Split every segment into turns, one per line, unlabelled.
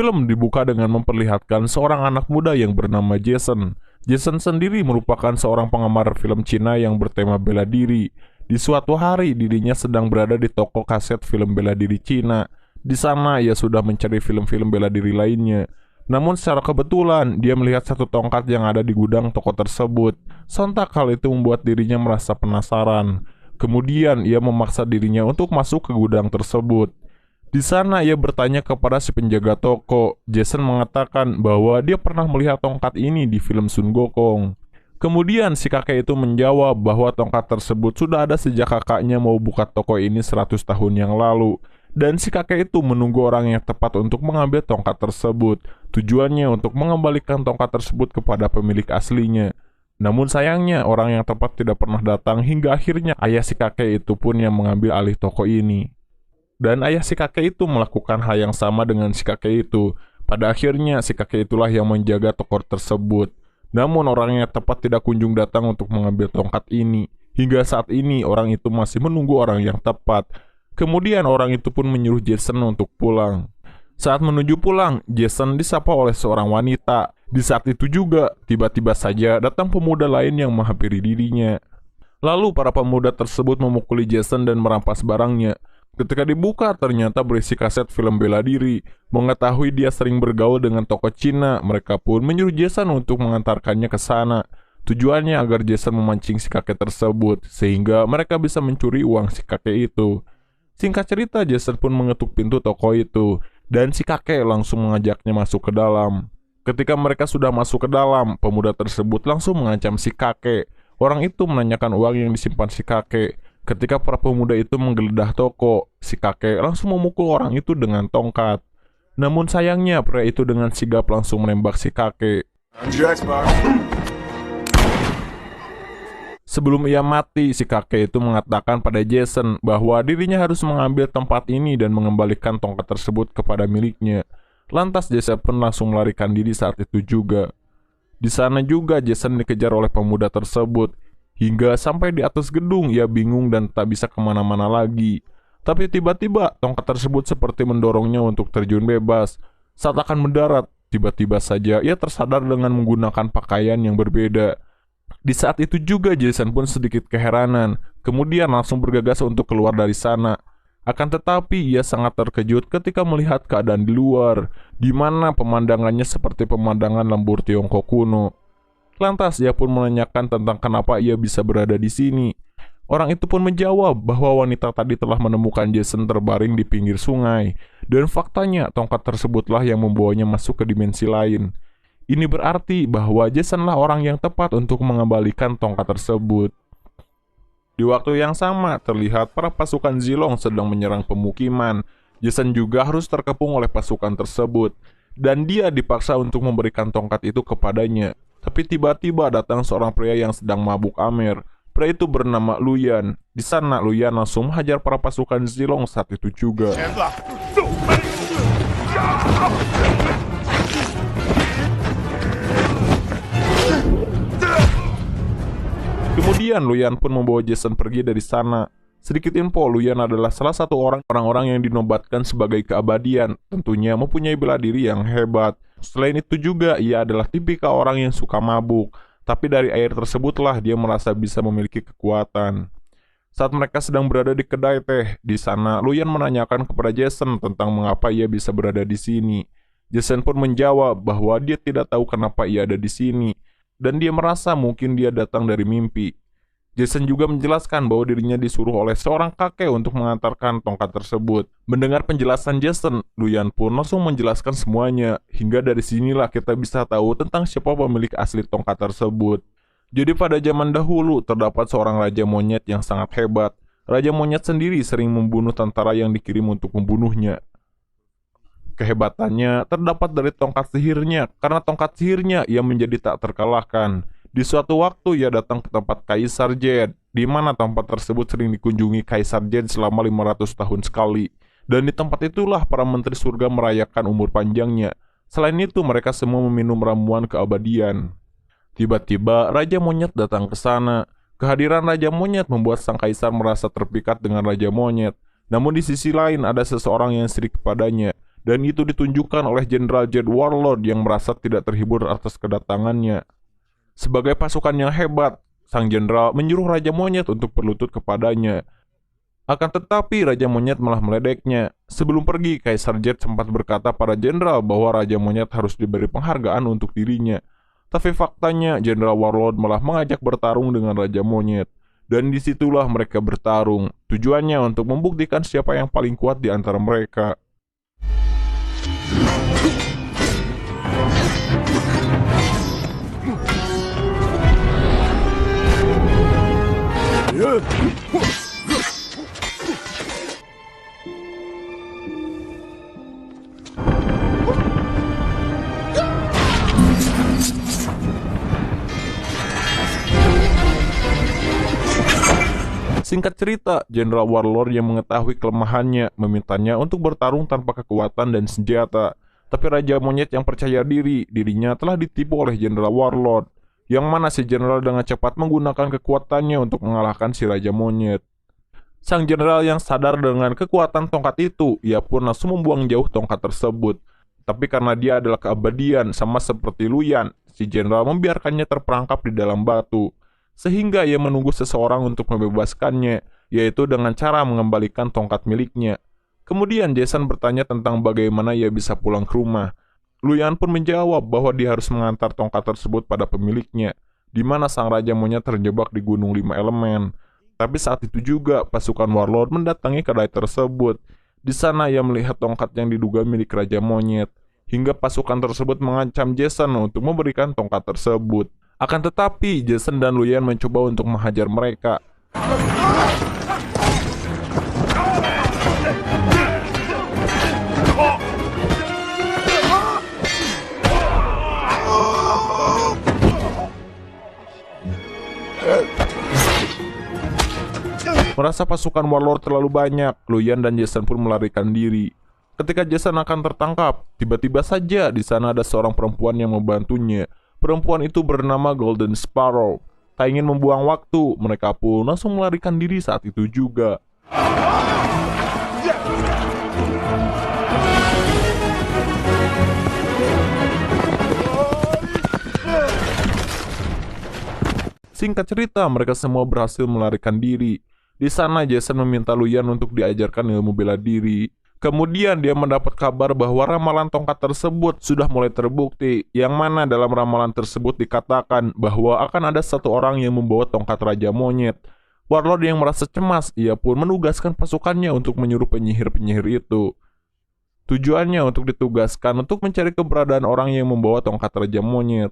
Film dibuka dengan memperlihatkan seorang anak muda yang bernama Jason. Jason sendiri merupakan seorang penggemar film Cina yang bertema bela diri. Di suatu hari, dirinya sedang berada di toko kaset film bela diri Cina. Di sana, ia sudah mencari film-film bela diri lainnya. Namun secara kebetulan, dia melihat satu tongkat yang ada di gudang toko tersebut. Sontak hal itu membuat dirinya merasa penasaran. Kemudian, ia memaksa dirinya untuk masuk ke gudang tersebut. Di sana ia bertanya kepada si penjaga toko. Jason mengatakan bahwa dia pernah melihat tongkat ini di film Sun Gokong. Kemudian si kakek itu menjawab bahwa tongkat tersebut sudah ada sejak kakaknya mau buka toko ini 100 tahun yang lalu. Dan si kakek itu menunggu orang yang tepat untuk mengambil tongkat tersebut. Tujuannya untuk mengembalikan tongkat tersebut kepada pemilik aslinya. Namun sayangnya orang yang tepat tidak pernah datang hingga akhirnya ayah si kakek itu pun yang mengambil alih toko ini. Dan ayah si kakek itu melakukan hal yang sama dengan si kakek itu. Pada akhirnya si kakek itulah yang menjaga toko tersebut. Namun orang yang tepat tidak kunjung datang untuk mengambil tongkat ini. Hingga saat ini orang itu masih menunggu orang yang tepat. Kemudian orang itu pun menyuruh Jason untuk pulang. Saat menuju pulang, Jason disapa oleh seorang wanita. Di saat itu juga, tiba-tiba saja datang pemuda lain yang menghampiri dirinya. Lalu para pemuda tersebut memukuli Jason dan merampas barangnya. Ketika dibuka, ternyata berisi kaset film bela diri. Mengetahui dia sering bergaul dengan tokoh Cina, mereka pun menyuruh Jason untuk mengantarkannya ke sana. Tujuannya agar Jason memancing si kakek tersebut, sehingga mereka bisa mencuri uang si kakek itu. Singkat cerita, Jason pun mengetuk pintu toko itu, dan si kakek langsung mengajaknya masuk ke dalam. Ketika mereka sudah masuk ke dalam, pemuda tersebut langsung mengancam si kakek. Orang itu menanyakan uang yang disimpan si kakek. Ketika para pemuda itu menggeledah toko, si kakek langsung memukul orang itu dengan tongkat. Namun sayangnya pria itu dengan sigap langsung menembak si kakek. Sebelum ia mati, si kakek itu mengatakan pada Jason bahwa dirinya harus mengambil tempat ini dan mengembalikan tongkat tersebut kepada miliknya. Lantas Jason pun langsung melarikan diri saat itu juga. Di sana juga Jason dikejar oleh pemuda tersebut. Hingga sampai di atas gedung, ia bingung dan tak bisa kemana-mana lagi. Tapi tiba-tiba tongkat tersebut seperti mendorongnya untuk terjun bebas. Saat akan mendarat, tiba-tiba saja ia tersadar dengan menggunakan pakaian yang berbeda. Di saat itu juga Jason pun sedikit keheranan. Kemudian langsung bergegas untuk keluar dari sana. Akan tetapi ia sangat terkejut ketika melihat keadaan di luar, di mana pemandangannya seperti pemandangan lembur Tiongkok kuno. Lantas ia pun menanyakan tentang kenapa ia bisa berada di sini. Orang itu pun menjawab bahwa wanita tadi telah menemukan Jason terbaring di pinggir sungai. Dan faktanya tongkat tersebutlah yang membawanya masuk ke dimensi lain. Ini berarti bahwa Jasonlah orang yang tepat untuk mengembalikan tongkat tersebut. Di waktu yang sama, terlihat para pasukan Zilong sedang menyerang pemukiman. Jason juga harus terkepung oleh pasukan tersebut. Dan dia dipaksa untuk memberikan tongkat itu kepadanya. Tapi tiba-tiba datang seorang pria yang sedang mabuk amer. Pria itu bernama Luyan. Di sana Luyan langsung menghajar para pasukan Zilong saat itu juga. Kemudian Luyan pun membawa Jason pergi dari sana. Sedikit info, Luyan adalah salah satu orang-orang yang dinobatkan sebagai keabadian. Tentunya mempunyai bela diri yang hebat. Selain itu juga, ia adalah tipikal orang yang suka mabuk. Tapi dari air tersebutlah dia merasa bisa memiliki kekuatan. Saat mereka sedang berada di kedai teh, di sana Luyan menanyakan kepada Jason tentang mengapa ia bisa berada di sini. Jason pun menjawab bahwa dia tidak tahu kenapa ia ada di sini. Dan dia merasa mungkin dia datang dari mimpi. Jason juga menjelaskan bahwa dirinya disuruh oleh seorang kakek untuk mengantarkan tongkat tersebut. Mendengar penjelasan Jason, Luyan pun langsung menjelaskan semuanya. Hingga dari sinilah kita bisa tahu tentang siapa pemilik asli tongkat tersebut. Jadi pada zaman dahulu terdapat seorang raja monyet yang sangat hebat. Raja monyet sendiri sering membunuh tentara yang dikirim untuk membunuhnya. Kehebatannya terdapat dari tongkat sihirnya. Karena tongkat sihirnya ia menjadi tak terkalahkan. Di suatu waktu ia datang ke tempat Kaisar Jed, di mana tempat tersebut sering dikunjungi Kaisar Jed selama 500 tahun sekali. Dan di tempat itulah para menteri surga merayakan umur panjangnya. Selain itu mereka semua meminum ramuan keabadian. Tiba-tiba Raja Monyet datang ke sana. Kehadiran Raja Monyet membuat sang Kaisar merasa terpikat dengan Raja Monyet. Namun di sisi lain ada seseorang yang sirik kepadanya. dan itu ditunjukkan oleh Jenderal Jed Warlord yang merasa tidak terhibur atas kedatangannya. Sebagai pasukan yang hebat, sang jenderal menyuruh Raja Monyet untuk berlutut kepadanya. Akan tetapi Raja Monyet malah meledeknya. Sebelum pergi, Kaisar Jet sempat berkata pada jenderal bahwa Raja Monyet harus diberi penghargaan untuk dirinya. Tapi faktanya Jenderal Warlord malah mengajak bertarung dengan Raja Monyet. Dan disitulah mereka bertarung. Tujuannya untuk membuktikan siapa yang paling kuat di antara mereka. Singkat cerita, Jenderal Warlord yang mengetahui kelemahannya memintanya untuk bertarung tanpa kekuatan dan senjata. Tapi Raja Monyet yang percaya dirinya telah ditipu oleh Jenderal Warlord, yang mana si jenderal dengan cepat menggunakan kekuatannya untuk mengalahkan si Raja Monyet. Sang jenderal yang sadar dengan kekuatan tongkat itu, ia pun langsung membuang jauh tongkat tersebut. Tapi karena dia adalah keabadian sama seperti Luyan, si jenderal membiarkannya terperangkap di dalam batu. Sehingga ia menunggu seseorang untuk membebaskannya, yaitu dengan cara mengembalikan tongkat miliknya. Kemudian Jason bertanya tentang bagaimana ia bisa pulang ke rumah. Luyan pun menjawab bahwa dia harus mengantar tongkat tersebut pada pemiliknya, di mana sang Raja Monyet terjebak di Gunung Lima Elemen. Tapi saat itu juga pasukan Warlord mendatangi kedai tersebut. Di sana ia melihat tongkat yang diduga milik Raja Monyet, hingga pasukan tersebut mengancam Jason untuk memberikan tongkat tersebut. Akan tetapi, Jason dan Luyan mencoba untuk menghajar mereka. Merasa pasukan Warlord terlalu banyak, Luyan dan Jason pun melarikan diri. Ketika Jason akan tertangkap, tiba-tiba saja di sana ada seorang perempuan yang membantunya. Perempuan itu bernama Golden Sparrow. Tak ingin membuang waktu, mereka pun langsung melarikan diri saat itu juga. Singkat cerita, mereka semua berhasil melarikan diri. Di sana Jason meminta Luyan untuk diajarkan ilmu bela diri. Kemudian dia mendapat kabar bahwa ramalan tongkat tersebut sudah mulai terbukti, yang mana dalam ramalan tersebut dikatakan bahwa akan ada satu orang yang membawa tongkat Raja Monyet. Warlord yang merasa cemas, ia pun menugaskan pasukannya untuk menyuruh penyihir-penyihir itu. Tujuannya untuk ditugaskan untuk mencari keberadaan orang yang membawa tongkat Raja Monyet.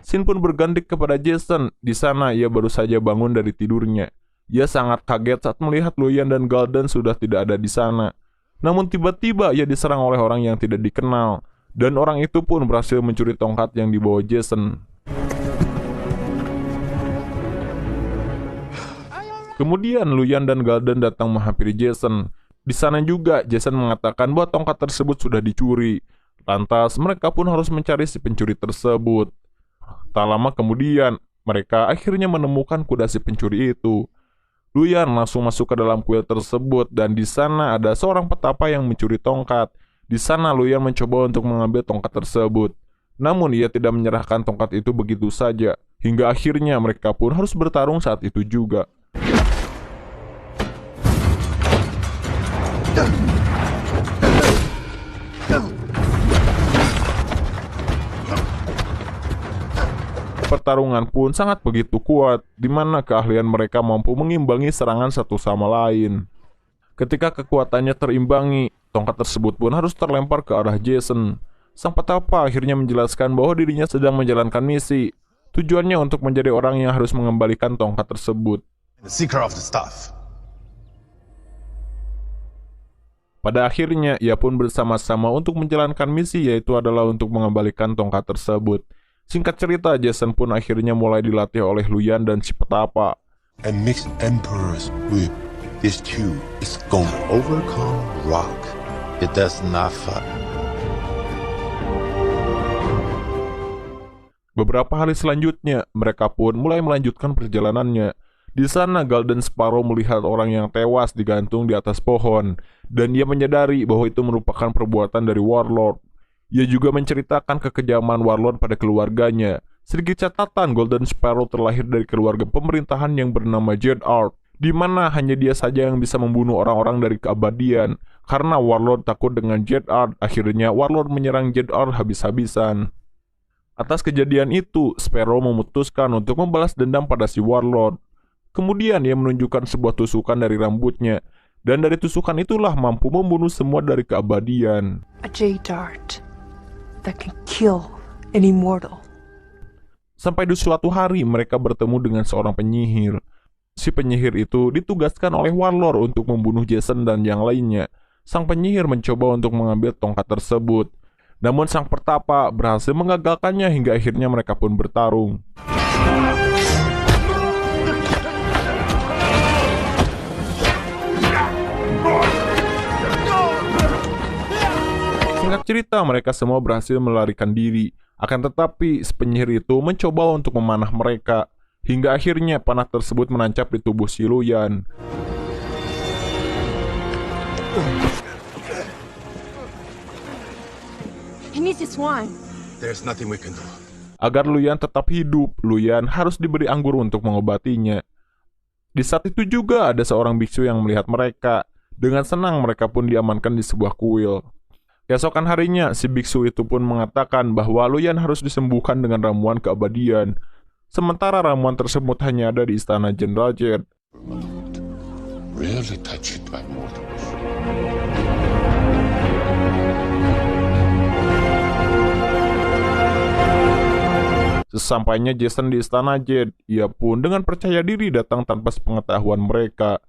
Sin pun berganti kepada Jason. Di sana ia baru saja bangun dari tidurnya. Ia sangat kaget saat melihat Luyan dan Golden sudah tidak ada di sana. Namun tiba-tiba ia diserang oleh orang yang tidak dikenal, dan orang itu pun berhasil mencuri tongkat yang dibawa Jason. Kemudian Luyan dan Golden datang menghampiri Jason. Di sana juga Jason mengatakan bahwa tongkat tersebut sudah dicuri. Lantas mereka pun harus mencari si pencuri tersebut. Tak lama kemudian, mereka akhirnya menemukan kuda si pencuri itu. Luyan langsung masuk ke dalam kuil tersebut dan di sana ada seorang petapa yang mencuri tongkat. Di sana Luyan mencoba untuk mengambil tongkat tersebut. Namun ia tidak menyerahkan tongkat itu begitu saja. Hingga akhirnya mereka pun harus bertarung saat itu juga. Pertarungan pun sangat begitu kuat, di mana keahlian mereka mampu mengimbangi serangan satu sama lain. Ketika kekuatannya terimbangi, tongkat tersebut pun harus terlempar ke arah Jason. Sang petapa akhirnya menjelaskan bahwa dirinya sedang menjalankan misi. Tujuannya untuk menjadi orang yang harus mengembalikan tongkat tersebut.
The seeker of the staff.
Pada akhirnya, ia pun bersama-sama untuk menjalankan misi, yaitu adalah untuk mengembalikan tongkat tersebut. Singkat cerita, Jason pun akhirnya mulai dilatih oleh Luyan dan si petapa.
And mixed emperor's whip. This too is gonna overcome rock. It does not fight.
Beberapa hari selanjutnya, mereka pun mulai melanjutkan perjalanannya. Di sana Golden Sparrow melihat orang yang tewas digantung di atas pohon, dan ia menyadari bahwa itu merupakan perbuatan dari Warlord. Ia juga menceritakan kekejaman Warlord pada keluarganya. Sedikit catatan, Golden Sparrow terlahir dari keluarga pemerintahan yang bernama Jed'ard, di mana hanya dia saja yang bisa membunuh orang-orang dari keabadian. Karena Warlord takut dengan Jed'ard, akhirnya Warlord menyerang Jed'ard habis-habisan. Atas kejadian itu, Sparrow memutuskan untuk membalas dendam pada si Warlord. Kemudian ia menunjukkan sebuah tusukan dari rambutnya, dan dari tusukan itulah mampu membunuh semua dari keabadian.
A jade dart that can kill an immortal.
Sampai di suatu hari mereka bertemu dengan seorang penyihir. Si penyihir itu ditugaskan oleh Warlord untuk membunuh Jason dan yang lainnya. Sang penyihir mencoba untuk mengambil tongkat tersebut. Namun sang pertapa berhasil mengagalkannya hingga akhirnya mereka pun bertarung. Singkat cerita, mereka semua berhasil melarikan diri. Akan tetapi, si penyihir itu mencoba untuk memanah mereka. Hingga akhirnya panah tersebut menancap di tubuh si Luyan.
He needs his wine.
There's nothing we can do.
Agar Luyan tetap hidup, Luyan harus diberi anggur untuk mengobatinya. Di saat itu juga ada seorang biksu yang melihat mereka. Dengan senang mereka pun diamankan di sebuah kuil. Keesokan harinya, si biksu itu pun mengatakan bahwa Luyan harus disembuhkan dengan ramuan keabadian. Sementara ramuan tersebut hanya ada di istana Jenderal Jed.
Rarely touched by mortals.
Sesampainya Jason di istana Jed, ia pun dengan percaya diri datang tanpa sepengetahuan mereka.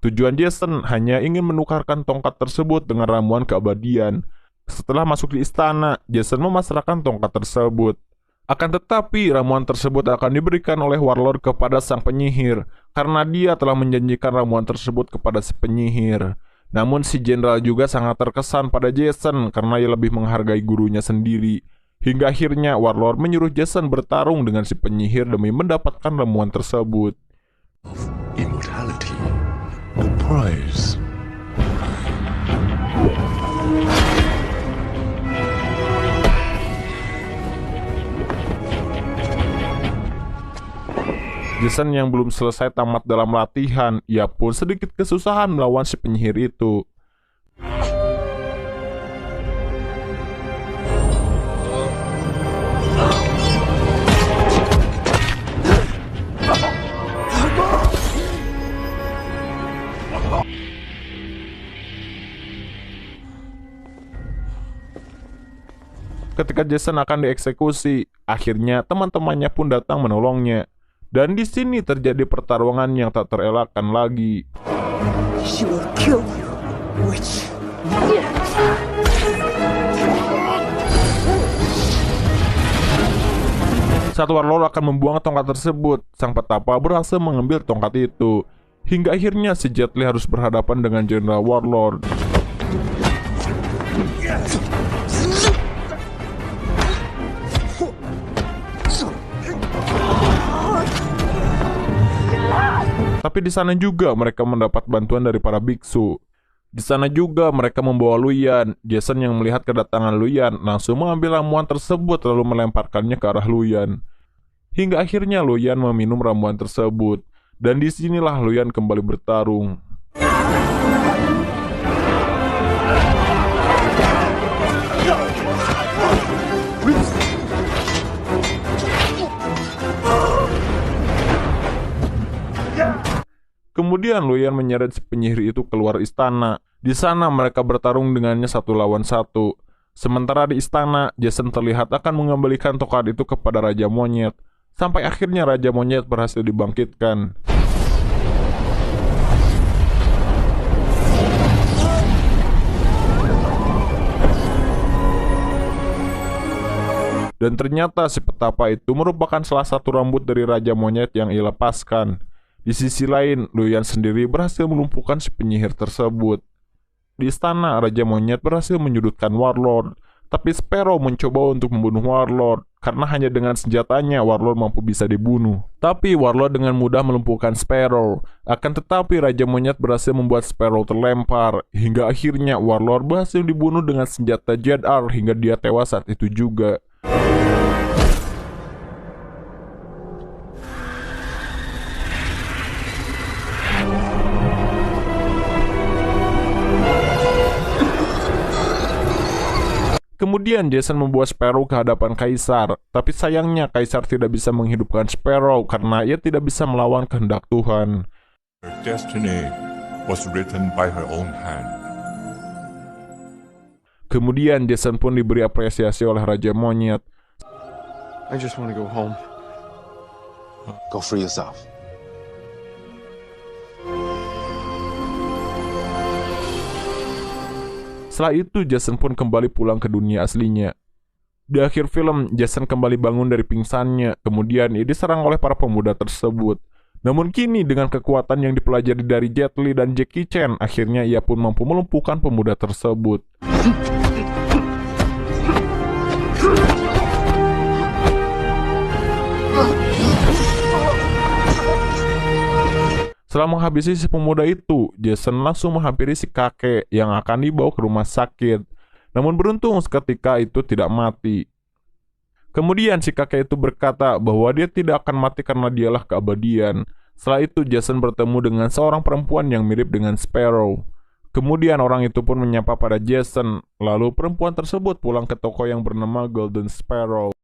Tujuan Jason hanya ingin menukarkan tongkat tersebut dengan ramuan keabadian. Setelah masuk di istana, Jason memasrahkan tongkat tersebut. Akan tetapi, ramuan tersebut akan diberikan oleh Warlord kepada sang penyihir, karena dia telah menjanjikan ramuan tersebut kepada si penyihir. Namun si jenderal juga sangat terkesan pada Jason karena ia lebih menghargai gurunya sendiri. Hingga akhirnya Warlord menyuruh Jason bertarung dengan si penyihir demi mendapatkan ramuan tersebut.
Immortality. The prize.
Jason yang belum selesai tamat dalam latihan, ia pun sedikit kesusahan melawan si penyihir itu. Ketika Jason akan dieksekusi, akhirnya teman-temannya pun datang menolongnya. Dan di sini terjadi pertarungan yang tak terelakkan lagi.
She will kill you, witch.
Saat Warlord akan membuang tongkat tersebut, sang petapa berhasil mengambil tongkat itu. Hingga akhirnya si Jet Li harus berhadapan dengan Jenderal Warlord. Tapi di sana juga mereka mendapat bantuan dari para biksu. Di sana juga mereka membawa Luyan. Jason yang melihat kedatangan Luyan langsung mengambil ramuan tersebut lalu melemparkannya ke arah Luyan. Hingga akhirnya Luyan meminum ramuan tersebut. Dan disinilah Luyan kembali bertarung. Kemudian Luyan menyeret si penyihir itu keluar istana. Di sana mereka bertarung dengannya 1 lawan 1. Sementara di istana, Jason terlihat akan mengembalikan tongkat itu kepada Raja Monyet. Sampai akhirnya Raja Monyet berhasil dibangkitkan. Dan ternyata si petapa itu merupakan salah satu rambut dari Raja Monyet yang ia lepaskan. Di sisi lain, Luyan sendiri berhasil melumpuhkan si penyihir tersebut. Di istana, Raja Monyet berhasil menyudutkan Warlord. Tapi Sparrow mencoba untuk membunuh Warlord, karena hanya dengan senjatanya Warlord mampu bisa dibunuh. Tapi Warlord dengan mudah melumpuhkan Sparrow. Akan tetapi Raja Monyet berhasil membuat Sparrow terlempar, hingga akhirnya Warlord berhasil dibunuh dengan senjata JR hingga dia tewas saat itu juga. Kemudian Jason membawa Sparrow ke hadapan Kaisar, tapi sayangnya Kaisar tidak bisa menghidupkan Sparrow karena ia tidak bisa melawan kehendak Tuhan.
Her destiny was written by her own hand.
Kemudian Jason pun diberi apresiasi oleh Raja Monyet.
I just want to go home.
Go free yourself.
Setelah itu Jason pun kembali pulang ke dunia aslinya. Di akhir film, Jason kembali bangun dari pingsannya, kemudian ia diserang oleh para pemuda tersebut. Namun kini dengan kekuatan yang dipelajari dari Jet Li dan Jackie Chan, akhirnya ia pun mampu melumpuhkan pemuda tersebut. Setelah menghabisi si pemuda itu, Jason langsung menghampiri si kakek yang akan dibawa ke rumah sakit. Namun beruntung seketika itu tidak mati. Kemudian si kakek itu berkata bahwa dia tidak akan mati karena dialah keabadian. Setelah itu Jason bertemu dengan seorang perempuan yang mirip dengan Sparrow. Kemudian orang itu pun menyapa pada Jason. Lalu perempuan tersebut pulang ke toko yang bernama Golden Sparrow.